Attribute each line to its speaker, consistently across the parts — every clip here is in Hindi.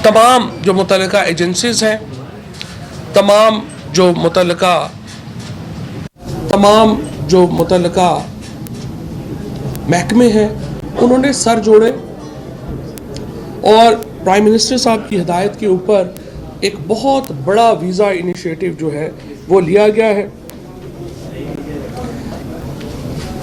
Speaker 1: तमाम जो मुतल्लिका एजेंसीज़ हैं, तमाम जो मुतल्लिका महकमे हैं, उन्होंने सर जोड़े और प्राइम मिनिस्टर साहब की हिदायत के ऊपर एक बहुत बड़ा वीज़ा इनिशिएटिव जो है वो लिया गया है।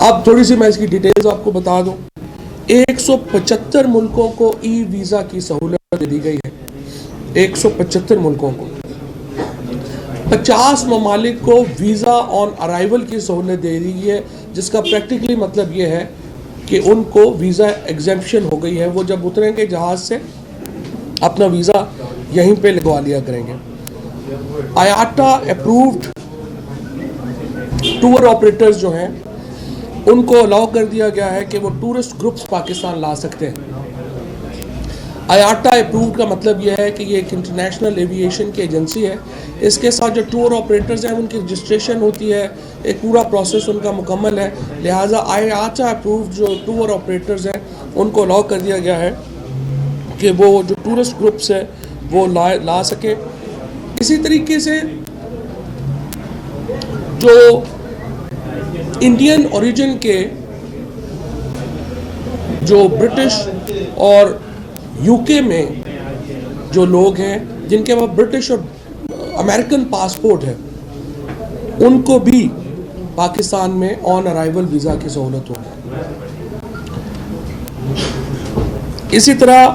Speaker 1: अब थोड़ी सी मैं इसकी डिटेल्स आपको बता दूं। 175 मुल्कों को ई वीज़ा की सहूलत दी गई है। 175 मुल्कों को, 50 ममालिक को वीज़ा ऑन अराइवल की सहूलत दे दी गई है, जिसका प्रैक्टिकली मतलब ये है कि उनको वीज़ा एग्जेम्पशन हो गई है। वो जब उतरेंगे जहाज़ से अपना वीज़ा यहीं पे लगवा लिया करेंगे। आयाटा अप्रूव्ड टूर ऑपरेटर्स जो हैं उनको अलाउ कर दिया गया है कि वो टूरिस्ट ग्रुप्स पाकिस्तान ला सकते हैं। आयाटा अप्रूव्ड का मतलब यह है कि ये एक इंटरनेशनल एविएशन की एजेंसी है। इसके साथ जो टूर ऑपरेटर्स हैं उनकी रजिस्ट्रेशन होती है, एक पूरा प्रोसेस उनका मुकम्मल है। लिहाजा आयाटा अप्रूव्ड जो टूर ऑपरेटर्स हैं उनको अलाउ कर दिया गया है कि वो जो टूरिस्ट ग्रुप्स है वो ला सके। इसी तरीके से जो इंडियन ओरिजिन के जो ब्रिटिश और यूके में जो लोग हैं जिनके पास ब्रिटिश और अमेरिकन पासपोर्ट है, उनको भी पाकिस्तान में ऑन अराइवल वीज़ा की सहूलत होगी। इसी तरह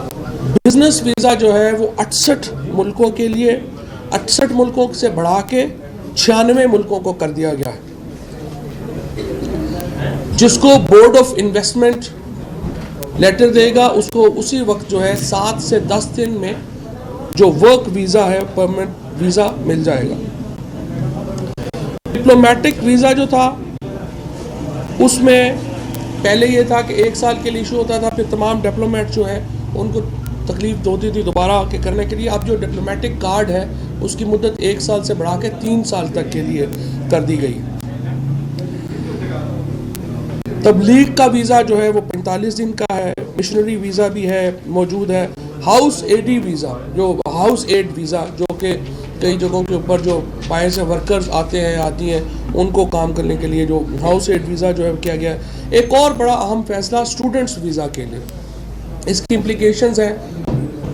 Speaker 1: बिजनेस वीज़ा जो है वो 68 मुल्कों के लिए 68 मुल्कों से बढ़ा के 96 मुल्कों को कर दिया गया है, जिसको बोर्ड ऑफ इन्वेस्टमेंट लेटर देगा उसको उसी वक्त जो है 7 से 10 दिन में जो वर्क वीज़ा है, परमानेंट वीज़ा मिल जाएगा। डिप्लोमेटिक वीज़ा जो था उसमें पहले ये था कि 1 साल के लिए इशू होता था, फिर तमाम डिप्लोमेट जो हैं उनको तकलीफ होती थी दोबारा के करने के लिए। अब जो डिप्लोमेटिक कार्ड है उसकी मुद्दत 1 साल से बढ़ा के 3 साल तक के लिए कर दी गई। तबलीग का वीज़ा जो है वो 45 दिन का है। मिशनरी वीज़ा भी है, मौजूद है। हाउस एडी वीज़ा, जो हाउस एड वीज़ा जो कि कई जगहों के ऊपर जो बाहर से वर्कर्स आते हैं आती हैं उनको काम करने के लिए जो हाउस एड वीज़ा जो है किया गया है। एक और बड़ा अहम फैसला स्टूडेंट्स वीज़ा के लिए, इसकी इम्प्लीकेशंस हैं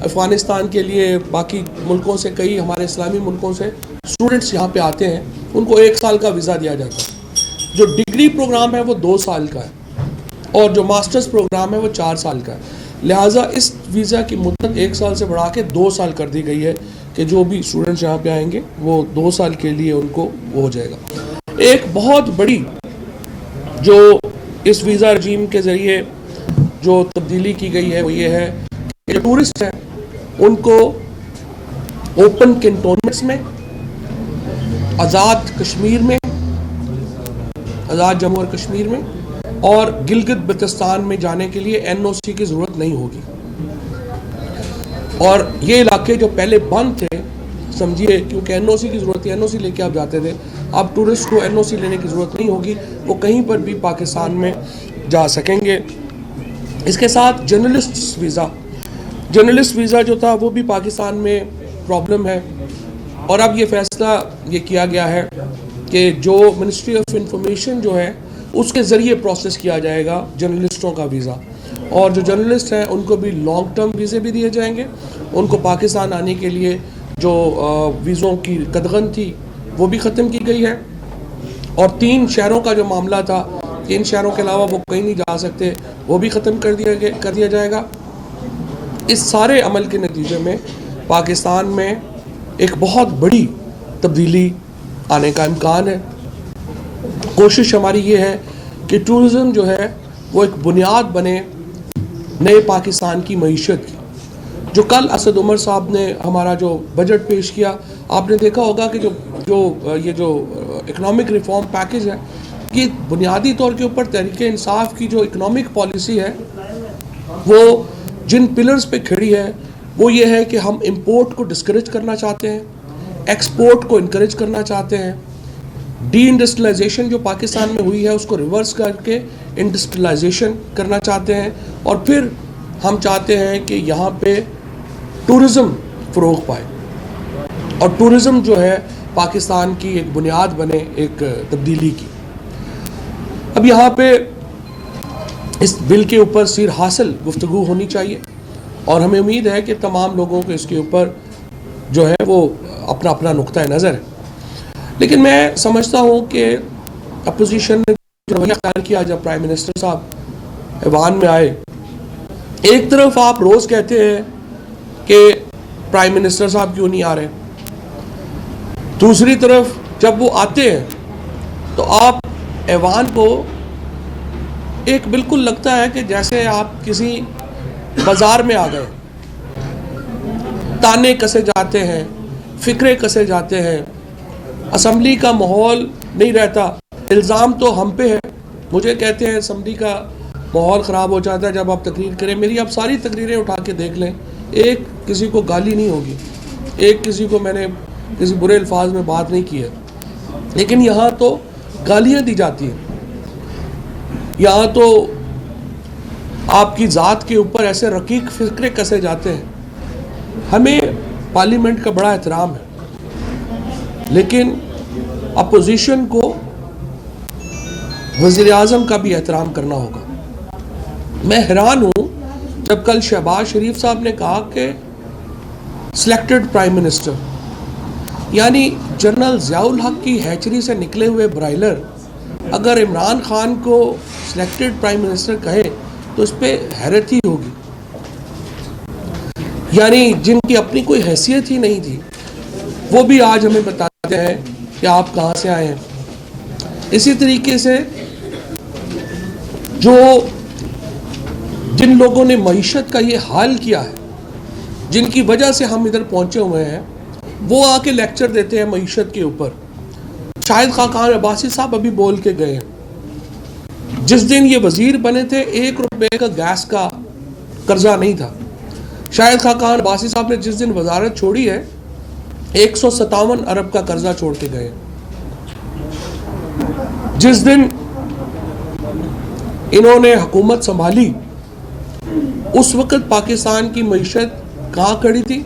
Speaker 1: अफ़गानिस्तान के लिए, बाकी मुल्कों से, कई हमारे इस्लामी मुल्कों से स्टूडेंट्स यहाँ पे आते हैं, उनको 1 साल का वीज़ा दिया जाता है। जो डिग्री प्रोग्राम है वो 2 साल का है और जो मास्टर्स प्रोग्राम है वो 4 साल का है। लिहाजा इस वीज़ा की मुद्दत 1 साल से बढ़ा के 2 साल कर दी गई है कि जो भी स्टूडेंट्स यहाँ पे आएंगे वो 2 साल के लिए उनको वो हो जाएगा। एक बहुत बड़ी जो इस वीज़ा रजीम के ज़रिए जो तब्दीली की गई है वो ये है कि जो टूरिस्ट हैं उनको ओपन कैंटोनमेंट्स में, आज़ाद कश्मीर में, आज़ाद जम्मू और कश्मीर में और गिलगित बल्तिस्तान में जाने के लिए एनओसी की ज़रूरत नहीं होगी। और ये इलाके जो पहले बंद थे, समझिए, क्योंकि एनओसी की ज़रूरत थी, एनओसी लेके आप जाते थे, अब टूरिस्ट को एनओसी लेने की ज़रूरत नहीं होगी, वो कहीं पर भी पाकिस्तान में जा सकेंगे। इसके साथ जर्नलिस्ट वीज़ा जो था वो भी पाकिस्तान में प्रॉब्लम है और अब ये फ़ैसला ये किया गया है कि जो मिनिस्ट्री ऑफ इंफॉर्मेशन जो है उसके ज़रिए प्रोसेस किया जाएगा जर्नलिस्टों का वीज़ा, और जो जर्नलिस्ट हैं उनको भी लॉन्ग टर्म वीज़े भी दिए जाएंगे। उनको पाकिस्तान आने के लिए जो वीज़ों की कदगन थी वो भी ख़त्म की गई है और 3 शहरों का जो मामला था, 3 शहरों के अलावा वो कहीं नहीं जा सकते, वो भी ख़त्म कर दिया जाएगा। इस सारे अमल के नतीजे में पाकिस्तान में एक बहुत बड़ी तब्दीली आने का इम्कान है। कोशिश हमारी ये है कि टूरिज़म जो है वो एक बुनियाद बने नए पाकिस्तान की मईशत की। जो कल असद उमर साहब ने हमारा जो बजट पेश किया, आपने देखा होगा कि ये जो इकनॉमिक रिफॉर्म पैकेज है, ये बुनियादी तौर के ऊपर तहरीक इंसाफ की जो इकनॉमिक पॉलिसी है वो जिन पिलर्स पे खड़ी है वो ये है कि हम इंपोर्ट को डिस्करेज करना चाहते हैं, एक्सपोर्ट को इनकरेज करना चाहते हैं, डी इंडस्ट्रियलाइजेशन जो पाकिस्तान में हुई है उसको रिवर्स करके इंडस्ट्रियलाइजेशन करना चाहते हैं, और फिर हम चाहते हैं कि यहाँ पे टूरिज़्म फ़रोग पाए और टूरिज़्म जो है पाकिस्तान की एक बुनियाद बने एक तब्दीली की। अब यहाँ पे इस बिल के ऊपर सिर हासिल गुफ्तगू होनी चाहिए और हमें उम्मीद है कि तमाम लोगों को इसके ऊपर जो है वो अपना अपना नुक्ता नज़र है। लेकिन मैं समझता हूँ कि अपोजिशन ने जो रवैया ख्याल किया जब प्राइम मिनिस्टर साहब ऐवान में आए, एक तरफ आप रोज़ कहते हैं कि प्राइम मिनिस्टर साहब क्यों नहीं आ रहे, दूसरी तरफ जब वो आते हैं तो आप ऐवान को एक बिल्कुल लगता है कि जैसे आप किसी बाजार में आ गए, ताने कसे जाते हैं, फिक्रे कसे जाते हैं, असम्बली का माहौल नहीं रहता। इल्ज़ाम तो हम पे है, मुझे कहते हैं असम्बली का माहौल ख़राब हो जाता है जब आप तकरीर करें। मेरी आप सारी तकरीरें उठा के देख लें, एक किसी को गाली नहीं होगी, एक किसी को मैंने किसी बुरे अल्फाज में बात नहीं की है, लेकिन यहाँ तो गालियाँ दी जाती हैं, यहाँ तो आपकी ज़ात के ऊपर ऐसे रकीक फिक्रे कसे जाते हैं। हमें पार्लियामेंट का बड़ा एहतराम है, लेकिन अपोजिशन को वज़ीर आज़म का भी एहतराम करना होगा। मैं हैरान हूँ जब कल शहबाज शरीफ साहब ने कहा कि सिलेक्टेड प्राइम मिनिस्टर, यानी जनरल ज़ियाउल हक की हैचरी से निकले हुए ब्राइलर अगर इमरान खान को सिलेक्टेड प्राइम मिनिस्टर कहे तो इस पर हैरत ही होगी। यानी जिनकी अपनी कोई हैसियत ही नहीं थी वो भी आज हमें बताते हैं कि आप कहाँ से आए हैं। इसी तरीके से जो जिन लोगों ने मईशत का ये हाल किया है, जिनकी वजह से हम इधर पहुंचे हुए हैं, वो आके लेक्चर देते हैं मईशत के ऊपर। शाहिद खाकान अब्बासी साहब अभी बोल के गए हैं, जिस दिन ये वजीर बने थे 1 रुपये का गैस का कर्जा नहीं था। शाहिद खाकान अब्बासी साहब ने जिस दिन वजारत छोड़ी है 157 अरब का कर्जा छोड़ के गए। जिस दिन इन्होंने हुकूमत संभाली उस वक्त पाकिस्तान की मईशत कहाँ खड़ी थी,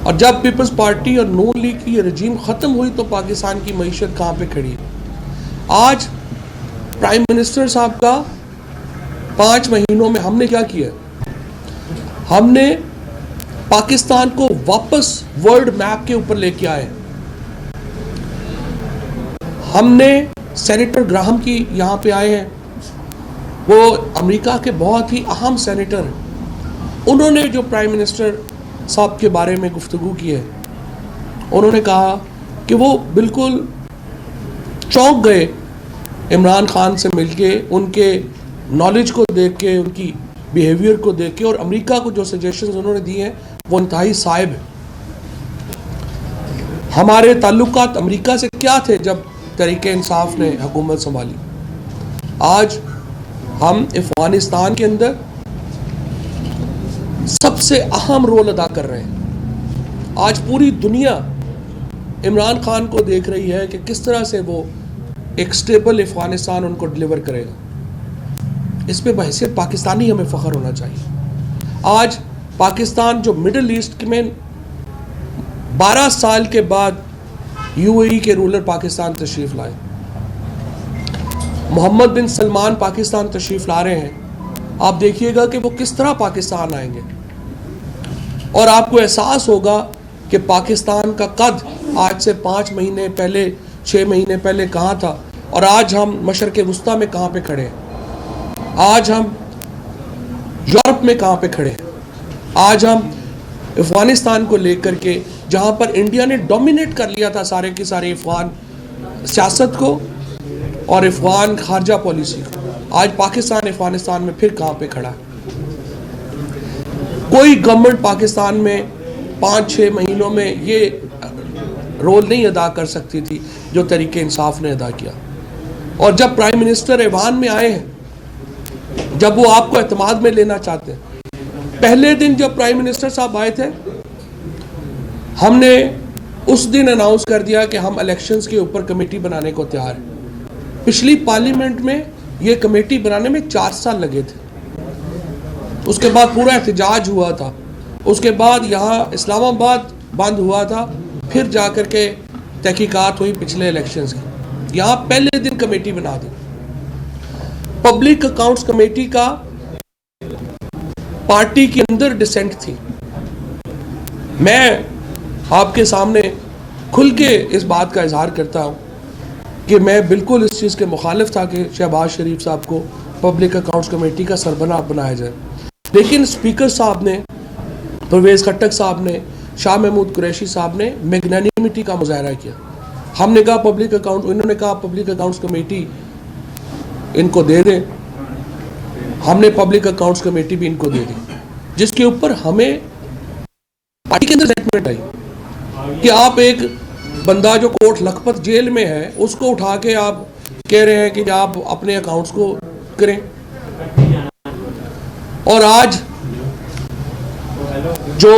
Speaker 1: और जब पीपल्स पार्टी और नून लीग की ये रजीम ख़त्म हुई तो पाकिस्तान की मईशत कहाँ पे खड़ी है। आज प्राइम मिनिस्टर साहब का 5 महीनों में हमने क्या किया, हमने पाकिस्तान को वापस वर्ल्ड मैप के ऊपर लेके आए। हमने सेनेटर ग्राहम की यहाँ पे आए हैं, वो अमेरिका के बहुत ही अहम सेनेटर हैं। उन्होंने जो प्राइम मिनिस्टर साहब के बारे में गुफ्तगू की है, उन्होंने कहा कि वो बिल्कुल चौंक गए इमरान खान से मिलके, उनके नॉलेज को देख के, उनकी बिहेवियर को देख के, और अमेरिका को जो सजेशंस उन्होंने दिए हैं वो इंतहाई साहिब है। हमारे ताल्लुकात अमेरिका से क्या थे जब तहरीक इंसाफ ने हुकूमत संभाली। आज हम अफगानिस्तान के अंदर सबसे अहम रोल अदा कर रहे हैं। आज पूरी दुनिया इमरान खान को देख रही है कि किस तरह से वो एक स्टेबल अफगानिस्तान उनको डिलीवर करेगा। इस पे बहैसियत पाकिस्तानी हमें फ़ख्र होना चाहिए। आज पाकिस्तान जो मिडल ईस्ट में 12 साल के बाद यूएई के रूलर पाकिस्तान तशरीफ़ लाए, मोहम्मद बिन सलमान पाकिस्तान तशरीफ़ ला रहे हैं। आप देखिएगा कि वो किस तरह पाकिस्तान आएंगे और आपको एहसास होगा कि पाकिस्तान का कद आज से 5 महीने पहले, 6 महीने पहले कहाँ था और आज हम मशरक़ वुस्ता में कहाँ पे खड़े हैं, आज हम यूरोप में कहाँ पे खड़े हैं, आज हम अफ़गानिस्तान को लेकर के जहाँ पर इंडिया ने डोमिनेट कर लिया था सारे की सारे अफ़गान सियासत को और अफ़गान खारजा पॉलिसी को, आज पाकिस्तान अफ़गानिस्तान में फिर कहाँ पे खड़ा है। कोई गवर्नमेंट पाकिस्तान में 5-6 महीनों में ये रोल नहीं अदा कर सकती थी जो तहरीक इंसाफ ने अदा किया। और जब प्राइम मिनिस्टर ऐवान में आए हैं, जब वो आपको एतमाद में लेना चाहते हैं, पहले दिन जब प्राइम मिनिस्टर साहब आए थे, हमने उस दिन अनाउंस कर दिया कि हम इलेक्शंस के ऊपर कमेटी बनाने को तैयार हैं। पिछली पार्लियामेंट में ये कमेटी बनाने में 4 साल लगे थे, उसके बाद पूरा एहतजाज हुआ था उसके बाद यहाँ इस्लामाबाद बंद हुआ था, फिर जाकर के तहकीकात हुई पिछले इलेक्शंस की। यहाँ पहले दिन कमेटी बना दी। पब्लिक अकाउंट्स कमेटी का पार्टी के अंदर डिसेंट थी। मैं आपके सामने खुल के इस बात का इजहार करता हूँ कि मैं बिल्कुल इस चीज़ के मुखालिफ था कि शहबाज शरीफ साहब को पब्लिक अकाउंट्स कमेटी का सरबराह बनाया जाए, लेकिन स्पीकर साहब ने, परवेज़ खट्टक साहब ने, शाह महमूद कुरैशी साहब ने मैग्नानिमिटी का मुजाहरा किया। हमने कहा पब्लिक अकाउंट, इन्होंने कहा पब्लिक अकाउंट्स कमेटी इनको दे दें। हमने पब्लिक अकाउंट्स कमेटी भी इनको दे दी, जिसके ऊपर हमें पार्टी के अंदर स्टेटमेंट आई कि आप एक बंदा जो कोट लखपत जेल में है उसको उठा के आप कह रहे हैं कि आप अपने अकाउंट्स को करें। और आज जो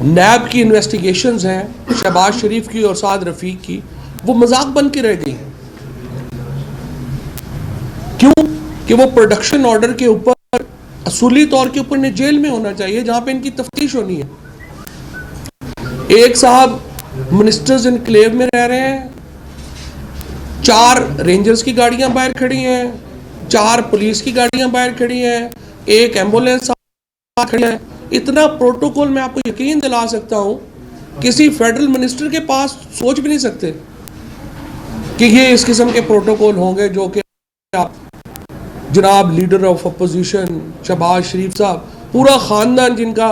Speaker 1: नैब की इन्वेस्टिगेशंस हैं शहबाज शरीफ की और साद रफीक की, वो मजाक बन के रह गई। क्यों? कि वो प्रोडक्शन ऑर्डर के ऊपर असूली तौर के ऊपर इन्हें जेल में होना चाहिए जहां पे इनकी तफ्तीश होनी है। एक साहब मिनिस्टर्स इनक्लेव में रह रहे हैं, 4 रेंजर्स की गाड़ियां बाहर खड़ी हैं, 4 पुलिस की गाड़ियां बाहर खड़ी हैं, 1 एम्बुलेंस खड़ी है। इतना प्रोटोकॉल मैं आपको यकीन दिला सकता हूं किसी फेडरल मिनिस्टर के पास सोच भी नहीं सकते कि ये इस किस्म के प्रोटोकॉल होंगे जो कि जनाब लीडर ऑफ अपोजिशन शहबाज शरीफ साहब, पूरा खानदान जिनका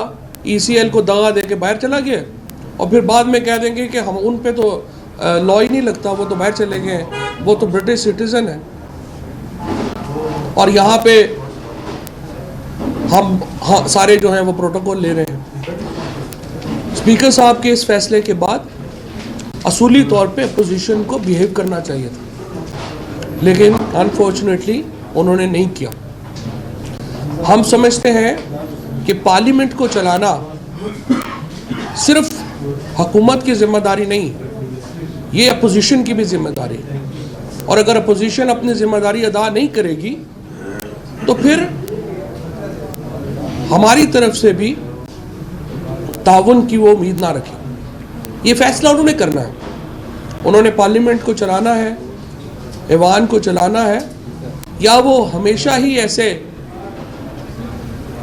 Speaker 1: ECL को दगा दे के बाहर चला गया और फिर बाद में कह देंगे कि हम उन पे तो लॉ ही नहीं लगता, वो तो बाहर चले गए, वो तो ब्रिटिश सिटीजन है। और यहाँ पे हम सारे जो हैं वो प्रोटोकॉल ले रहे हैं। स्पीकर साहब के इस फैसले के बाद असूली तौर पे अपोजिशन को बिहेव करना चाहिए था, लेकिन अनफॉर्चुनेटली उन्होंने नहीं किया। हम समझते हैं कि पार्लियामेंट को चलाना सिर्फ हुकूमत की जिम्मेदारी नहीं, ये अपोजिशन की भी जिम्मेदारी है। और अगर अपोजिशन अपनी जिम्मेदारी अदा नहीं करेगी तो फिर हमारी तरफ से भी ताउन की वो उम्मीद ना रखें। ये फैसला उन्होंने करना है, उन्होंने पार्लियामेंट को चलाना है, ऐवान को चलाना है, या वो हमेशा ही ऐसे।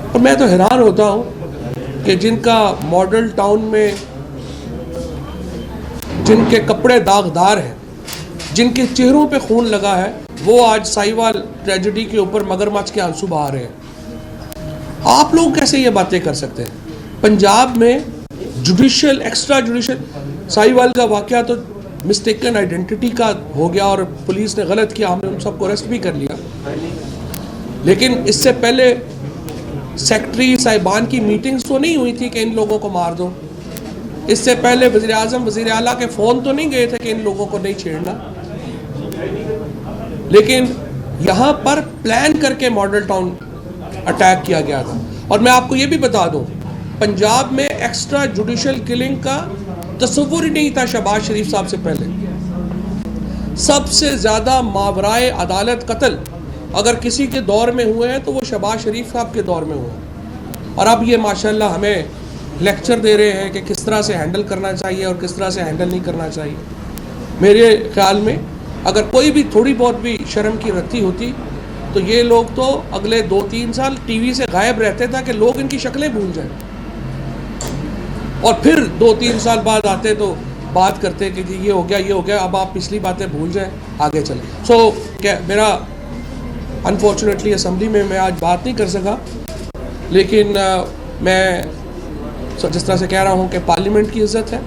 Speaker 1: और मैं तो हैरान होता हूँ कि जिनका मॉडल टाउन में जिनके कपड़े दागदार हैं, जिनके चेहरों पे खून लगा है, वो आज साहिवाल ट्रेजेडी के ऊपर मगरमच्छ के आंसू बहा रहे हैं। आप लोग कैसे ये बातें कर सकते हैं? पंजाब में जुडिशियल, एक्स्ट्रा जुडिशियल, साहिवाल का वाकया तो मिस्टेकन आइडेंटिटी का हो गया और पुलिस ने गलत किया, हमने उन सबको अरेस्ट भी कर लिया। लेकिन इससे पहले सेक्रेटरी साहिबान की मीटिंग्स तो नहीं हुई थी कि इन लोगों को मार दो। इससे पहले वज़ीर आज़म, वज़ीर आला के फ़ोन तो नहीं गए थे कि इन लोगों को नहीं छेड़ना। लेकिन यहाँ पर प्लान करके मॉडल टाउन अटैक किया गया था। और मैं आपको ये भी बता दूँ, पंजाब में एक्स्ट्रा जुडिशियल किलिंग का तस्वुर ही नहीं था शहबाज शरीफ साहब से पहले। सबसे ज़्यादा मावराए अदालत कत्ल अगर किसी के दौर में हुए हैं तो वो शहबाज शरीफ साहब के दौर में हुए हैं। और अब ये माशाल्लाह हमें लेक्चर दे रहे हैं कि किस तरह से हैंडल करना चाहिए और किस तरह से हैंडल नहीं करना चाहिए। मेरे ख्याल में अगर कोई भी थोड़ी बहुत भी शर्म की रत्ती होती तो ये लोग तो अगले 2-3 साल टीवी से गायब रहते ताकि लोग इनकी शक्लें भूल जाएं, और फिर 2-3 साल बाद आते तो बात करते कि जी ये हो गया, अब आप पिछली बातें भूल जाएं, आगे चलें। क्या मेरा अनफॉर्चुनेटली असम्बली में मैं आज बात नहीं कर सका, लेकिन मैं जिस तरह से कह रहा हूँ कि पार्लियामेंट की इज़्ज़त है,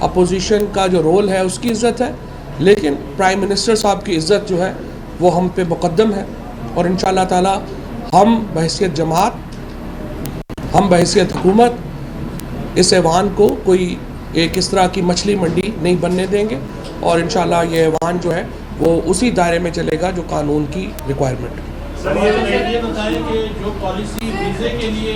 Speaker 1: अपोजिशन का जो रोल है उसकी इज़्ज़त है, लेकिन प्राइम मिनिस्टर साहब की इज़्ज़त जो है वो हम पे मुक़द्दम है। और इंशाअल्लाह ताला हम बहैसियत जमात, हम बहैसियत हुकूमत इस ऐवान को कोई एक इस तरह की मछली मंडी नहीं बनने देंगे, और इंशाअल्लाह ये ऐवान जो है वो उसी दायरे में चलेगा जो कानून की रिक्वायरमेंट है।
Speaker 2: सर ये बताएं कि जो पॉलिसी वीज़े के लिए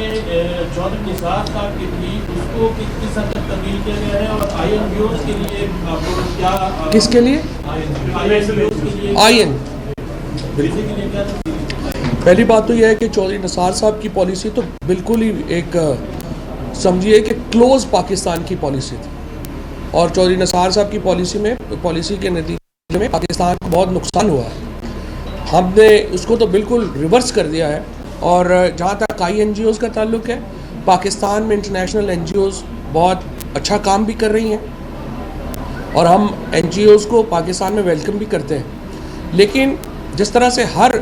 Speaker 2: चौधरी निसार साहब की थी उसको किस हद तक तब्दील किया गया है, और INGOs के लिए आपको क्या,
Speaker 1: किसके लिए?
Speaker 2: INGOs के लिए
Speaker 1: आईएन
Speaker 2: वीज़े के लिए क्या?
Speaker 1: पहली बात तो यह है कि चौधरी निसार साहब की पॉलिसी तो बिल्कुल ही एक समझिए कि क्लोज पाकिस्तान की पॉलिसी थी, और चौधरी निसार साहब की पॉलिसी के नतीजे में पाकिस्तान को बहुत नुकसान हुआ है। हमने उसको तो बिल्कुल रिवर्स कर दिया है। और जहाँ तक INGOs का ताल्लुक है, पाकिस्तान में इंटरनेशनल NGOs बहुत अच्छा काम भी कर रही हैं और हम NGOs को पाकिस्तान में वेलकम भी करते हैं। लेकिन जिस तरह से हर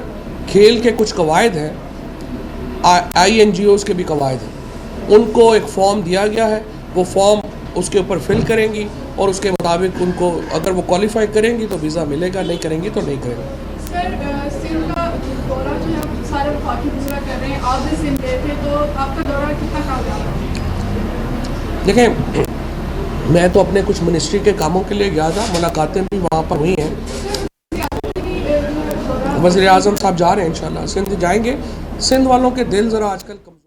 Speaker 1: खेल के कुछ कवायद हैं, INGOs के भी कवायद हैं। उनको एक फॉर्म दिया गया है, वो फॉर्म उसके ऊपर फिल करेंगी और उसके मुताबिक उनको अगर वो क्वालिफाई करेंगी तो वीज़ा मिलेगा, नहीं करेंगी तो नहीं करेंगी।
Speaker 3: सर, सिंध का दौरा जो है सारे वफाकी वज़ीर कर रहे हैं, आप भी सिंध गए थे, तो आपका दौरा कितना कामयाब रहा?
Speaker 1: देखें, मैं तो अपने कुछ मिनिस्ट्री के कामों के लिए गया था, मुलाकातें भी वहाँ पर हुई हैं। वज़ीर आज़म साहब जा रहे हैं, इंशाल्लाह सिंध जाएंगे। सिंध वालों के दिल ज़रा आजकल कमज़ोर